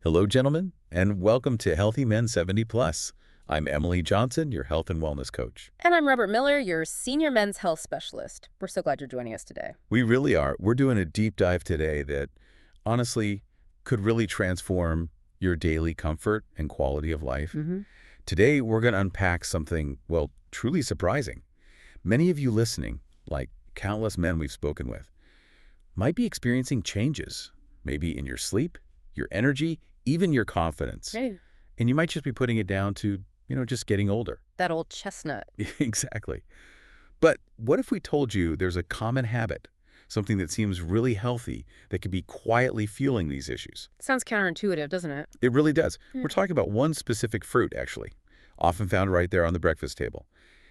Hello, gentlemen, and welcome to Healthy Men 70 Plus. I'm Emily Johnson, your health and wellness coach. And I'm Robert Miller, your senior men's health specialist. We're so glad you're joining us today. We really are. We're doing a deep dive today that, honestly, could really transform your daily comfort and quality of life. Today, we're going to unpack something, well, truly surprising. Many of you listening, like countless men we've spoken with, might be experiencing changes, maybe in your sleep, your energy, even your confidence. Hey. And you might just be putting it down to, just getting older. That old chestnut. Exactly. But what if we told you there's a common habit, something that seems really healthy, that could be quietly fueling these issues? Sounds counterintuitive, doesn't it? It really does. We're talking about one specific fruit, actually, often found right there on the breakfast table.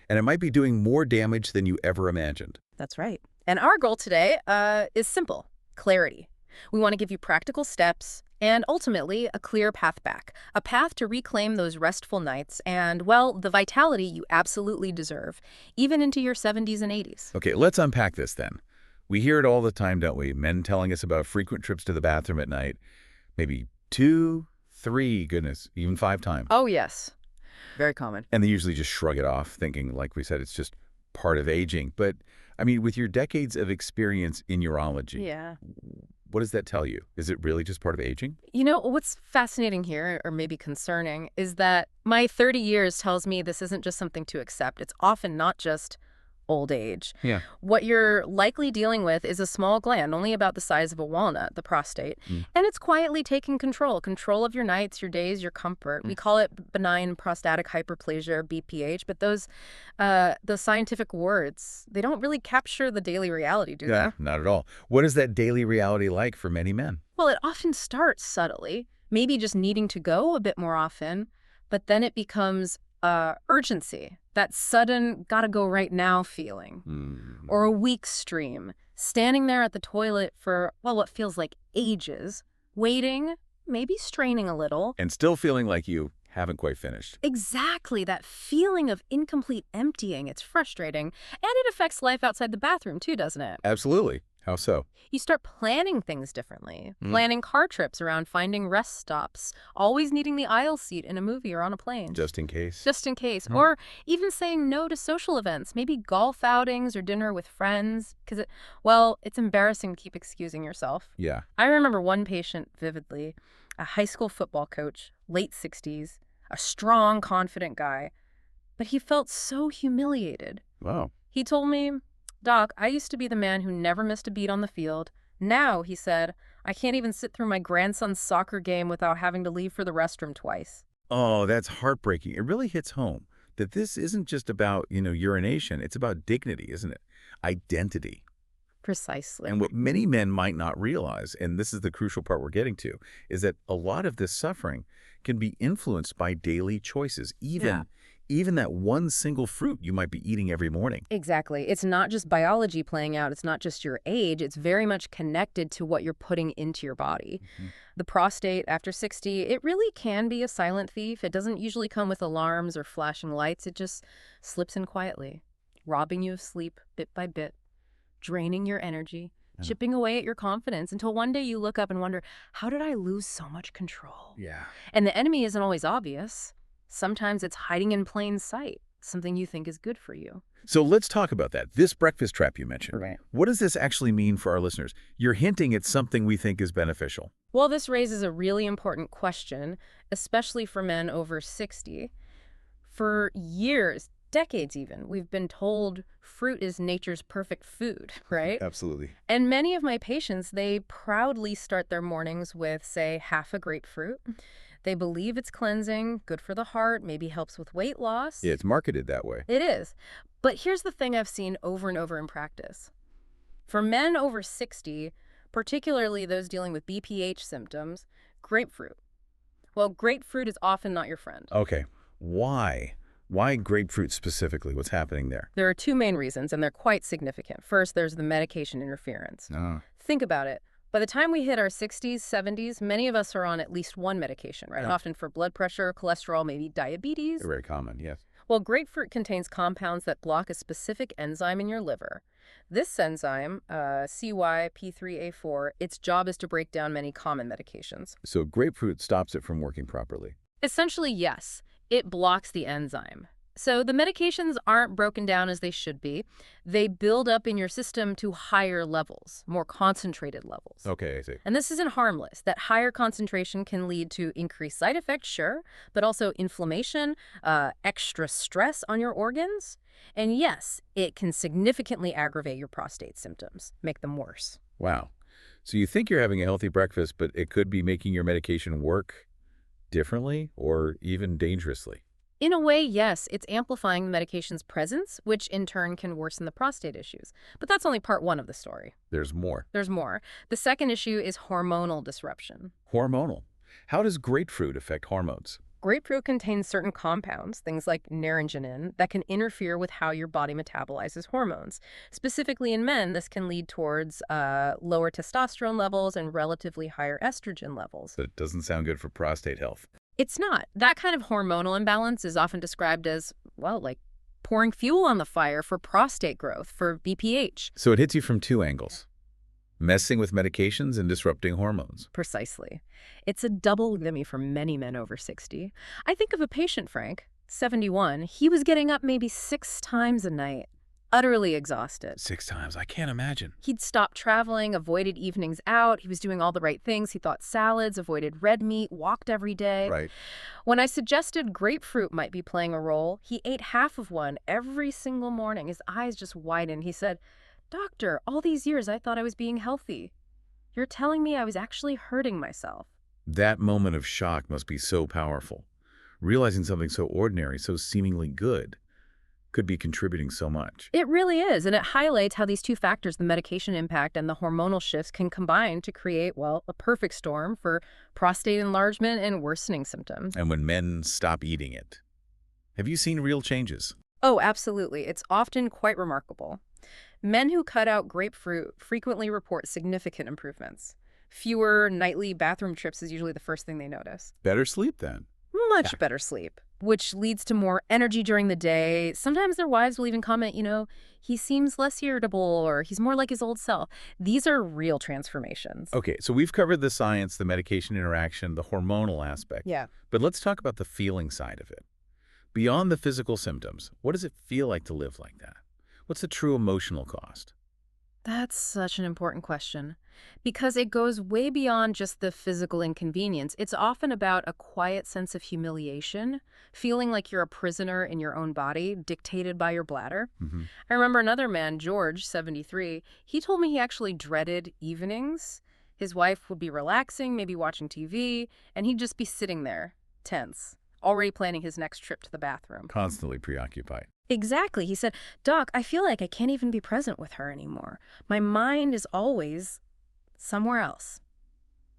And it might be doing more damage than you ever imagined. That's right. And our goal today is simple: clarity. We want to give you practical steps and ultimately a clear path back, a path to reclaim those restful nights and, well, the vitality you absolutely deserve, even into your 70s and 80s. Okay, let's unpack this then. We hear it all the time, don't we? Men telling us about frequent trips to the bathroom at night, maybe 2, 3, goodness, even 5 times. Oh, yes. Very common. And they usually just shrug it off, thinking, like we said, it's just part of aging. But, I mean, with your decades of experience in urology, what does that tell you? Is it really just part of aging? You know, what's fascinating here, or maybe concerning, is that my 30 years tells me this isn't just something to accept. It's often not just old age. Yeah. What you're likely dealing with is a small gland, only about the size of a walnut, the prostate, and it's quietly taking control of your nights, your days, your comfort. We call it benign prostatic hyperplasia, or BPH, but those scientific words, they don't really capture the daily reality, do they? Yeah, not at all. What is that daily reality like for many men? Well, it often starts subtly, maybe just needing to go a bit more often, but then it becomes urgency, that sudden gotta go right now feeling, or a weak stream, standing there at the toilet for, well, what feels like ages, waiting, maybe straining a little. And still feeling like you haven't quite finished. Exactly, that feeling of incomplete emptying. It's frustrating, and it affects life outside the bathroom too, doesn't it? Absolutely. How so? You start planning things differently, planning car trips around finding rest stops, always needing the aisle seat in a movie or on a plane. Just in case. Just in case. Or even saying no to social events, maybe golf outings or dinner with friends, because, it's embarrassing to keep excusing yourself. Yeah. I remember one patient vividly, a high school football coach, late 60s, a strong, confident guy, but he felt so humiliated. Wow. He told me, "Doc, I used to be the man who never missed a beat on the field. Now," he said, "I can't even sit through my grandson's soccer game without having to leave for the restroom twice." Oh, that's heartbreaking. It really hits home that this isn't just about, urination. It's about dignity, isn't it? Identity. Precisely. And what many men might not realize, and this is the crucial part we're getting to, is that a lot of this suffering can be influenced by daily choices, even that one single fruit you might be eating every morning. Exactly. It's not just biology playing out. It's not just your age. It's very much connected to what you're putting into your body. The prostate after 60, it really can be a silent thief. It doesn't usually come with alarms or flashing lights. It just slips in quietly, robbing you of sleep bit by bit, draining your energy, chipping away at your confidence until one day you look up and wonder, how did I lose so much control? Yeah. And the enemy isn't always obvious. Sometimes it's hiding in plain sight, something you think is good for you. So let's talk about that. This breakfast trap you mentioned. Right. What does this actually mean for our listeners? You're hinting at something we think is beneficial. Well, this raises a really important question, especially for men over 60. For years, decades even, we've been told fruit is nature's perfect food, right? Absolutely. And many of my patients, they proudly start their mornings with, say, half a grapefruit. They believe it's cleansing, good for the heart, maybe helps with weight loss. Yeah, it's marketed that way. It is. But here's the thing I've seen over and over in practice. For men over 60, particularly those dealing with BPH symptoms, grapefruit. Well, grapefruit is often not your friend. Okay. Why? Why grapefruit specifically? What's happening there? There are two main reasons, and they're quite significant. First, there's the medication interference. Think about it. By the time we hit our 60s, 70s, many of us are on at least one medication, right? Yeah. Often for blood pressure, cholesterol, maybe diabetes. Very common, yes. Well, grapefruit contains compounds that block a specific enzyme in your liver. This enzyme, CYP3A4, its job is to break down many common medications. So grapefruit stops it from working properly. Essentially, yes, it blocks the enzyme. So the medications aren't broken down as they should be. They build up in your system to higher levels, more concentrated levels. Okay, I see. And this isn't harmless. That higher concentration can lead to increased side effects, sure, but also inflammation, extra stress on your organs. And yes, it can significantly aggravate your prostate symptoms, make them worse. Wow. So you think you're having a healthy breakfast, but it could be making your medication work differently or even dangerously. In a way, yes, it's amplifying the medication's presence, which in turn can worsen the prostate issues. But that's only part one of the story. There's more. There's more. The second issue is hormonal disruption. Hormonal. How does grapefruit affect hormones? Grapefruit contains certain compounds, things like naringenin, that can interfere with how your body metabolizes hormones. Specifically in men, this can lead towards lower testosterone levels and relatively higher estrogen levels. That doesn't sound good for prostate health. It's not. That kind of hormonal imbalance is often described as, well, like pouring fuel on the fire for prostate growth, for BPH. So it hits you from two angles. Messing with medications and disrupting hormones. Precisely. It's a double whammy for many men over 60. I think of a patient, Frank, 71. He was getting up maybe 6 times a night, utterly exhausted. 6 times. I can't imagine. He'd stopped traveling, avoided evenings out. He was doing all the right things. He thought salads, avoided red meat, walked every day. Right. When I suggested grapefruit might be playing a role, he ate half of one every single morning. His eyes just widened. He said, "Doctor, all these years I thought I was being healthy. You're telling me I was actually hurting myself." That moment of shock must be so powerful. Realizing something so ordinary, so seemingly good, could be contributing so much. It really is, and it highlights how these two factors, the medication impact and the hormonal shifts, can combine to create, well, a perfect storm for prostate enlargement and worsening symptoms. And when men stop eating it, have you seen real changes? Oh, absolutely. It's often quite remarkable. Men who cut out grapefruit frequently report significant improvements. Fewer nightly bathroom trips is usually the first thing they notice. Better sleep then. Much better sleep, which leads to more energy during the day. Sometimes their wives will even comment, he seems less irritable or he's more like his old self. These are real transformations. Okay, so we've covered the science, the medication interaction, the hormonal aspect. Yeah. But let's talk about the feeling side of it. Beyond the physical symptoms, what does it feel like to live like that? What's the true emotional cost? That's such an important question because it goes way beyond just the physical inconvenience. It's often about a quiet sense of humiliation, feeling like you're a prisoner in your own body, dictated by your bladder. I remember another man, George, 73, he told me he actually dreaded evenings. His wife would be relaxing, maybe watching TV, and he'd just be sitting there, tense, already planning his next trip to the bathroom. Constantly preoccupied. Exactly. He said, "Doc, I feel like I can't even be present with her anymore. My mind is always somewhere else,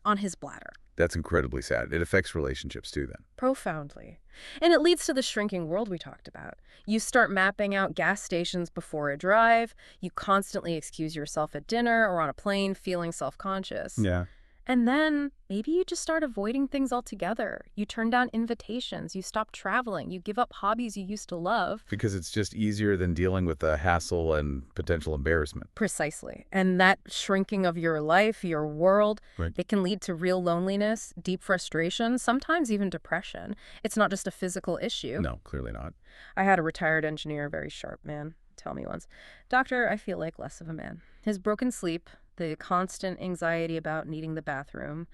on his bladder." That's incredibly sad. It affects relationships too then. Profoundly. And it leads to the shrinking world we talked about. You start mapping out gas stations before a drive. You constantly excuse yourself at dinner or on a plane, feeling self-conscious. Yeah. And then maybe you just start avoiding things altogether. You turn down invitations. You stop traveling. You give up hobbies you used to love. Because it's just easier than dealing with the hassle and potential embarrassment. Precisely. And that shrinking of your life, your world, Right. it can lead to real loneliness, deep frustration, sometimes even depression. It's not just a physical issue. No, clearly not. I had a retired engineer, a very sharp man, tell me once, "Doctor, I feel like less of a man." His broken sleep, the constant anxiety about needing the bathroom,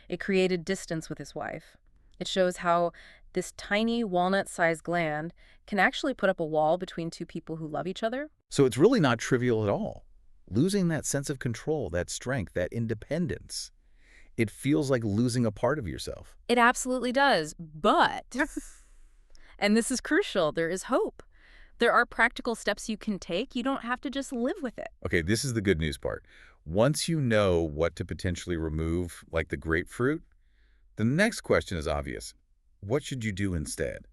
it created distance with his wife. It shows how this tiny walnut-sized gland can actually put up a wall between two people who love each other. So it's really not trivial at all. Losing that sense of control, that strength, that independence, it feels like losing a part of yourself. It absolutely does, but, and this is crucial, there is hope. There are practical steps you can take. You don't have to just live with it. Okay, this is the good news part. Once you know what to potentially remove, like the grapefruit, the next question is obvious. What should you do instead?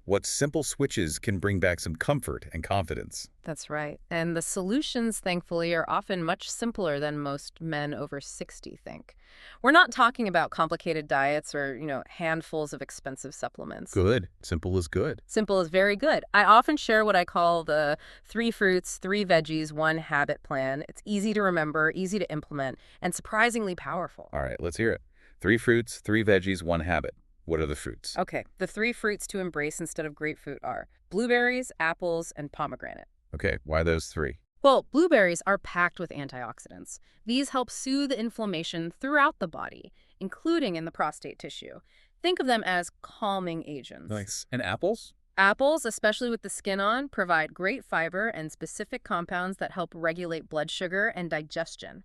what simple switches can bring back some comfort and confidence. That's right. And the solutions, thankfully, are often much simpler than most men over 60 think. We're not talking about complicated diets or, handfuls of expensive supplements. Good. Simple is good. Simple is very good. I often share what I call the 3 fruits, 3 veggies, 1 habit plan. It's easy to remember, easy to implement, and surprisingly powerful. All right, let's hear it. 3 fruits, 3 veggies, 1 habit. What are the fruits? Okay, the 3 fruits to embrace instead of grapefruit are blueberries, apples, and pomegranate. Okay, why those 3? Well, blueberries are packed with antioxidants. These help soothe inflammation throughout the body, including in the prostate tissue. Think of them as calming agents. Nice. And apples? Apples, especially with the skin on, provide great fiber and specific compounds that help regulate blood sugar and digestion.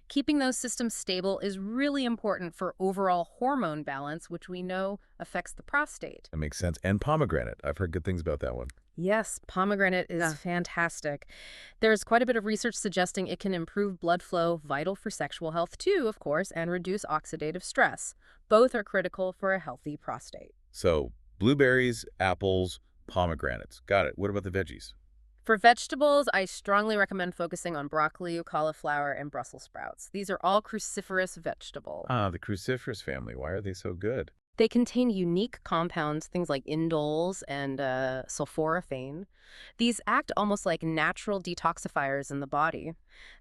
Keeping those systems stable is really important for overall hormone balance, which we know affects the prostate. That makes sense. And pomegranate. I've heard good things about that one. Yes, pomegranate is fantastic. There's quite a bit of research suggesting it can improve blood flow, vital for sexual health too, of course, and reduce oxidative stress. Both are critical for a healthy prostate. So, blueberries, apples, pomegranates. Got it. What about the veggies? For vegetables, I strongly recommend focusing on broccoli, cauliflower, and Brussels sprouts. These are all cruciferous vegetables. Ah, the cruciferous family. Why are they so good? They contain unique compounds, things like indoles and sulforaphane. These act almost like natural detoxifiers in the body.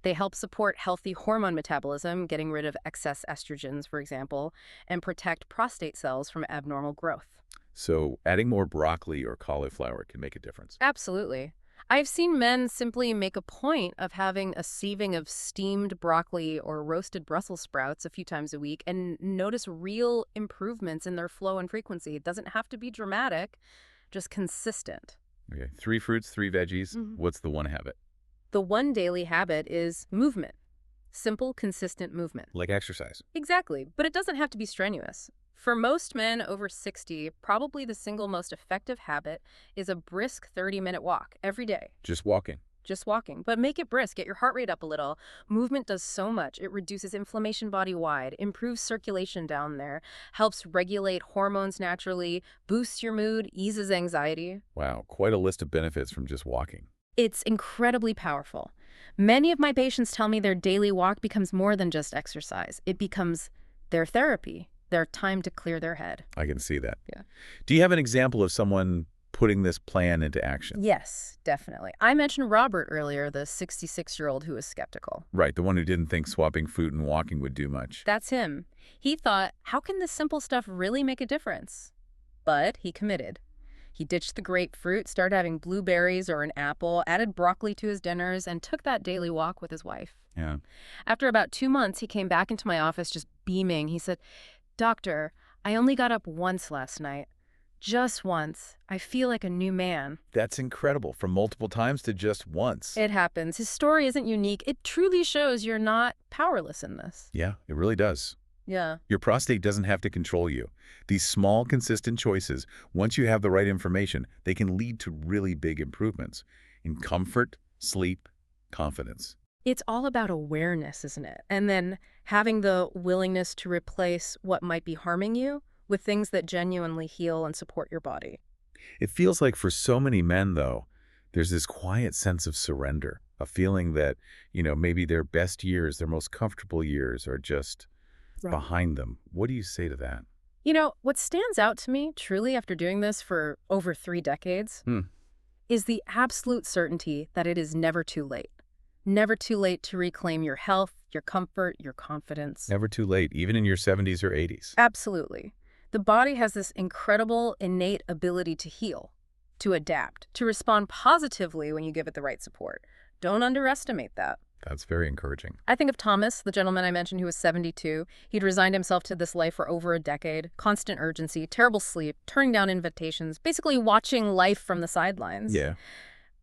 They help support healthy hormone metabolism, getting rid of excess estrogens, for example, and protect prostate cells from abnormal growth. So, adding more broccoli or cauliflower can make a difference. Absolutely. I've seen men simply make a point of having a sieving of steamed broccoli or roasted Brussels sprouts a few times a week and notice real improvements in their flow and frequency. It doesn't have to be dramatic, just consistent. Okay, 3 fruits, 3 veggies. What's the 1 habit? The 1 daily habit is movement. Simple, consistent movement. Like exercise. Exactly, but it doesn't have to be strenuous. For most men over 60, probably the single most effective habit is a brisk 30-minute walk every day. Just walking. Just walking. But make it brisk. Get your heart rate up a little. Movement does so much. It reduces inflammation body-wide, improves circulation down there, helps regulate hormones naturally, boosts your mood, eases anxiety. Wow, quite a list of benefits from just walking. It's incredibly powerful. Many of my patients tell me their daily walk becomes more than just exercise. It becomes their therapy, their time to clear their head. I can see that. Yeah. Do you have an example of someone putting this plan into action? Yes, definitely. I mentioned Robert earlier, the 66-year-old who was skeptical. Right, the one who didn't think swapping fruit and walking would do much. That's him. He thought, how can this simple stuff really make a difference? But he committed. He ditched the grapefruit, started having blueberries or an apple, added broccoli to his dinners, and took that daily walk with his wife. Yeah. After about 2 months, he came back into my office just beaming. He said, "Doctor, I only got up once last night. Just once. I feel like a new man." That's incredible. From multiple times to just once. It happens. His story isn't unique. It truly shows you're not powerless in this. Yeah, it really does. Yeah. Your prostate doesn't have to control you. These small, consistent choices, once you have the right information, they can lead to really big improvements in comfort, sleep, confidence. It's all about awareness, isn't it? And then having the willingness to replace what might be harming you with things that genuinely heal and support your body. It feels like for so many men, though, there's this quiet sense of surrender, a feeling that, maybe their best years, their most comfortable years are just behind them. What do you say to that? What stands out to me, truly, after doing this for over 3 decades, is the absolute certainty that it is never too late. Never too late to reclaim your health, your comfort, your confidence. Never too late, even in your 70s or 80s. Absolutely. The body has this incredible innate ability to heal, to adapt, to respond positively when you give it the right support. Don't underestimate that. That's very encouraging. I think of Thomas, the gentleman I mentioned who was 72. He'd resigned himself to this life for over a decade. Constant urgency, terrible sleep, turning down invitations, basically watching life from the sidelines. Yeah.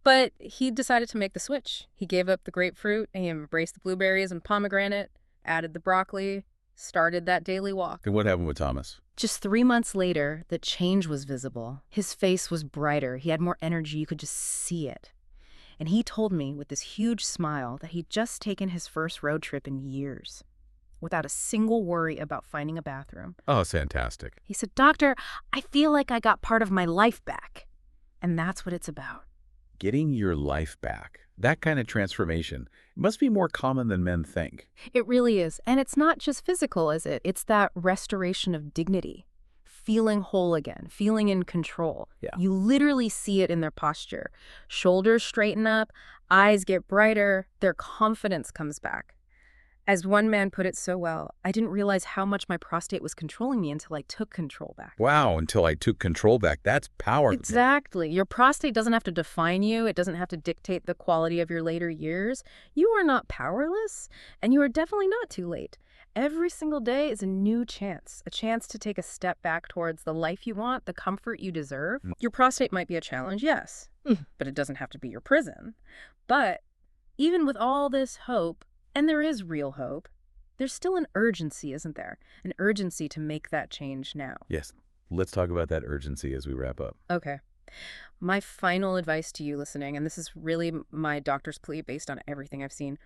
But he decided to make the switch. He gave up the grapefruit, and he embraced the blueberries and pomegranate, added the broccoli, started that daily walk. And what happened with Thomas? Just 3 months later, the change was visible. His face was brighter. He had more energy. You could just see it. And he told me with this huge smile that he'd just taken his first road trip in years. without a single worry about finding a bathroom. Oh, it's fantastic. He said, "Doctor, I feel like I got part of my life back." And that's what it's about. Getting your life back. That kind of transformation must be more common than men think. It really is. And it's not just physical, is it? It's that restoration of dignity. Feeling whole again, feeling in control. Yeah. You literally see it in their posture. Shoulders straighten up, eyes get brighter, their confidence comes back. As one man put it so well, "I didn't realize how much my prostate was controlling me until I took control back." Wow, until I took control back. That's powerful. Exactly. Your prostate doesn't have to define you. It doesn't have to dictate the quality of your later years. You are not powerless, and you are definitely not too late. Every single day is a new chance, a chance to take a step back towards the life you want, the comfort you deserve. Your prostate might be a challenge, yes, but it doesn't have to be your prison. But even with all this hope, and there is real hope, there's still an urgency, isn't there? An urgency to make that change now. Yes. Let's talk about that urgency as we wrap up. Okay. My final advice to you listening, and this is really my doctor's plea based on everything I've seen,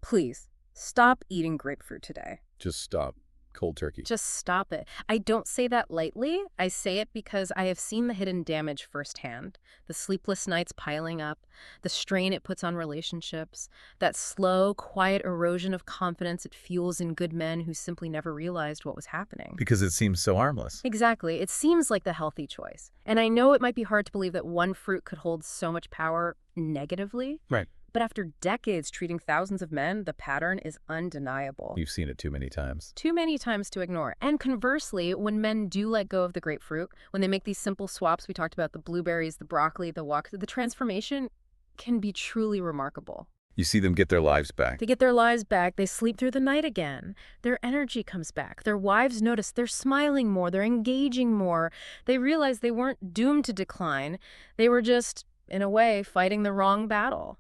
please stop eating grapefruit today. Just stop. Cold turkey. Just stop it. I don't say that lightly. I say it because I have seen the hidden damage firsthand. The sleepless nights piling up, the strain it puts on relationships, that slow, quiet erosion of confidence it fuels in good men who simply never realized what was happening. Because it seems so harmless. Exactly. It seems like the healthy choice. And I know it might be hard to believe that one fruit could hold so much power negatively. Right. But after decades treating thousands of men, the pattern is undeniable. You've seen it too many times. Too many times to ignore. And conversely, when men do let go of the grapefruit, when they make these simple swaps, we talked about the blueberries, the broccoli, the walk, the transformation can be truly remarkable. You see them get their lives back. They get their lives back. They sleep through the night again. Their energy comes back. Their wives notice they're smiling more. They're engaging more. They realize they weren't doomed to decline. They were just, in a way, fighting the wrong battle.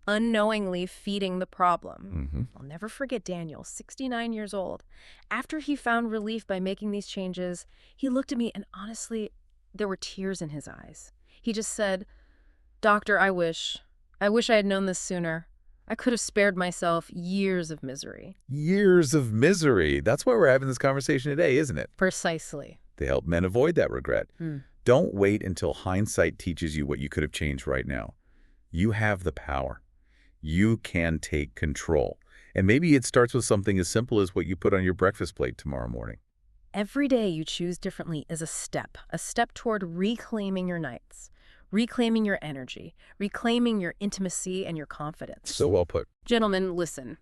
Unknowingly feeding the problem. I'll never forget Daniel, 69 years old. After he found relief by making these changes, he looked at me and honestly, there were tears in his eyes. He just said, "Doctor, I wish I had known this sooner. I could have spared myself years of misery." Years of misery. That's why we're having this conversation today, isn't it? Precisely. To help men avoid that regret. Don't wait until hindsight teaches you what you could have changed right now. You have the power. You can take control. And maybe it starts with something as simple as what you put on your breakfast plate tomorrow morning. Every day you choose differently is a step toward reclaiming your nights, reclaiming your energy, reclaiming your intimacy and your confidence. So well put. Gentlemen, listen.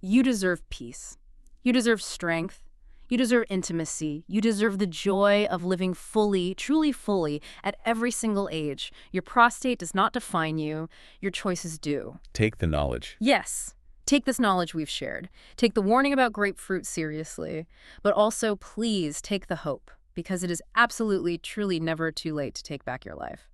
You deserve peace. You deserve strength. You deserve intimacy. You deserve the joy of living fully, truly fully, at every single age. Your prostate does not define you. Your choices do. Take the knowledge. Yes. Take this knowledge we've shared. Take the warning about grapefruit seriously. But also, please take the hope, because it is absolutely, truly never too late to take back your life.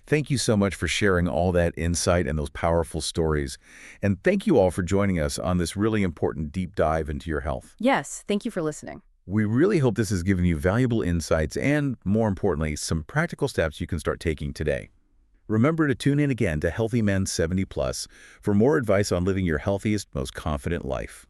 Thank you so much for sharing all that insight and those powerful stories. And thank you all for joining us on this really important deep dive into your health. Yes, thank you for listening. We really hope this has given you valuable insights and, more importantly, some practical steps you can start taking today. Remember to tune in again to Healthy Men 70 Plus for more advice on living your healthiest, most confident life.